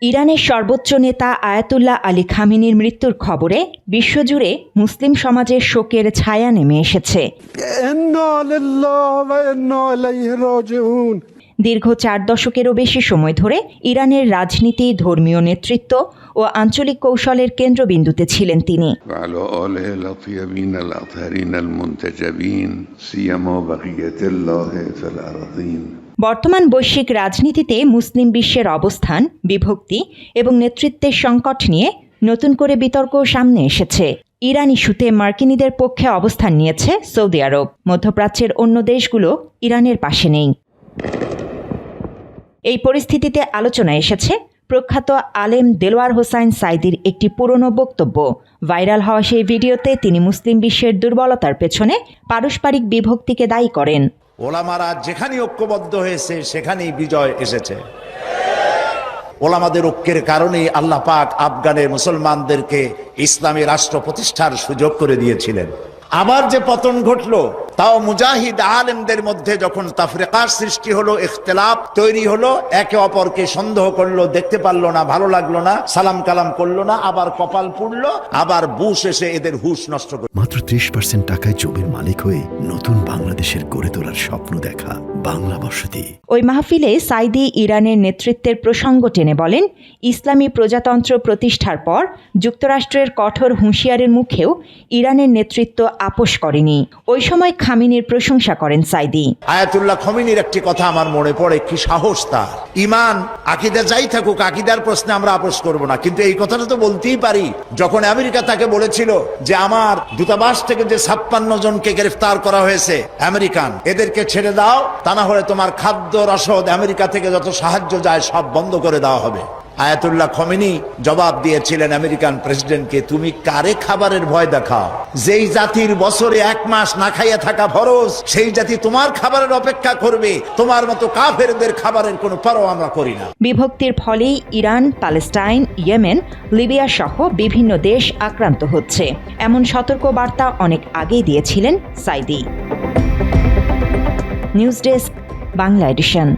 ইরানের সর্বোচ্চ নেতা আয়াতুল্লাহ আলী খামেনির মৃত্যুর খবরে বিশ্বজুড়ে মুসলিম সমাজের শোকের ছায়া নেমে এসেছে। দীর্ঘ 4 দশকেরও বেশি সময় ধরে ইরানের রাজনীতি, ধর্মীয় নেতৃত্ব ও আঞ্চলিক কৌশলের কেন্দ্রবিন্দুতে ছিলেন তিনি। বর্তমান বৈশ্বিক রাজনীতিতে মুসলিম বিশ্বের অবস্থান, বিভক্তি এবং নেতৃত্বের সংকট নিয়ে নতুন করে বিতর্ক সামনে এসেছে। ইরান ইস্যুতে মার্কিনীদের পক্ষে অবস্থান নিয়েছে সৌদি আরব। মধ্যপ্রাচ্যের অন্য দেশগুলো ইরানের পাশে নেই। এই পরিস্থিতিতে আলোচনায় এসেছে প্রখ্যাত আলেম দেলোয়ার হোসাইন সাঈদীর একটি পুরনো বক্তব্য। ভাইরাল হওয়া সেই ভিডিওতে তিনি মুসলিম বিশ্বের দুর্বলতার পেছনে পারস্পরিক বিভক্তিকে দায়ী করেন। ওলামারা যেখানেই ঐক্যবদ্ধ হয়েছে সেখানেই বিজয় এসেছে। ওলামাদের ঐক্যের কারণেই আল্লাহ পাক আফগানের মুসলমানদেরকে ইসলামী রাষ্ট্র প্রতিষ্ঠার সুযোগ করে দিয়েছিলেন। আবার যে পতন ঘটলো, তাও মুজাহিদ আলেমদের মধ্যে যখন তাফরিকার সৃষ্টি হলো, ইখতিলাফ তৈরি হলো, একে অপরকে সন্দেহ করলো, দেখতে পারলো না, ভালো লাগলো না, সালাম কালাম করলো না, আবার কপাল পুড়লো, আবার বুশ এসে এদের হুশ নষ্ট করলো। মাত্র 30% টাকায় জমির মালিক হয়ে নতুন বাংলাদেশের গড়ে তোলার স্বপ্ন দেখা বাংলা বসতি। ওই মাহফিলে সাঈদী ইরানের নেতৃত্বের প্রসঙ্গ টেনে বলেন, ইসলামী প্রজাতন্ত্র প্রতিষ্ঠার পর যুক্তরাষ্ট্রের কঠোর হুঁশিয়ারির মুখেও ইরানের নেতৃত্ব আপোষ করেনি। ওই সময় খামেনির প্রশংসা করেন সাঈদী। আয়াতুল্লাহ খামেনির একটি কথা আমার মনে পড়ে, কি সাহস তার! ইমান আকীদা যাই থাকুক, আকীদার প্রশ্নে আমরা আপোষ করব না, কিন্তু এই কথাটা তো বলতেই পারি। যখন আমেরিকা তাকে বলেছিল যে আমার দূতাবাস থেকে যে 56 জনকে গ্রেফতার করা হয়েছে আমেরিকান, এদেরকে ছেড়ে দাও, তা না হলে তোমার খাদ্য রসদ আমেরিকা থেকে যত সাহায্য যায় সব বন্ধ করে দেওয়া হবে। আয়াতুল্লাহ খামেনি জবাব দিয়েছিলেন আমেরিকান প্রেসিডেন্টকে, তুমি কারে খাবারের ভয় দেখাও? যেই জাতির বছরে 1 মাস না খাইয়া থাকা ফরজ, সেই জাতি তোমার খাবারের অপেক্ষা করবে। তোমার মতো কাফেরদের খাবারের কোনো পরোয়া আমরা করি না। বিভক্তির ফলেই ইরান, প্যালেস্টাইন, ইয়েমেন, লিবিয়া সহ বিভিন্ন দেশ আক্রান্ত হচ্ছে, এমন সতর্ক বার্তা অনেক আগেই দিয়েছিলেন Sayeedi. News desk, Bangla addition.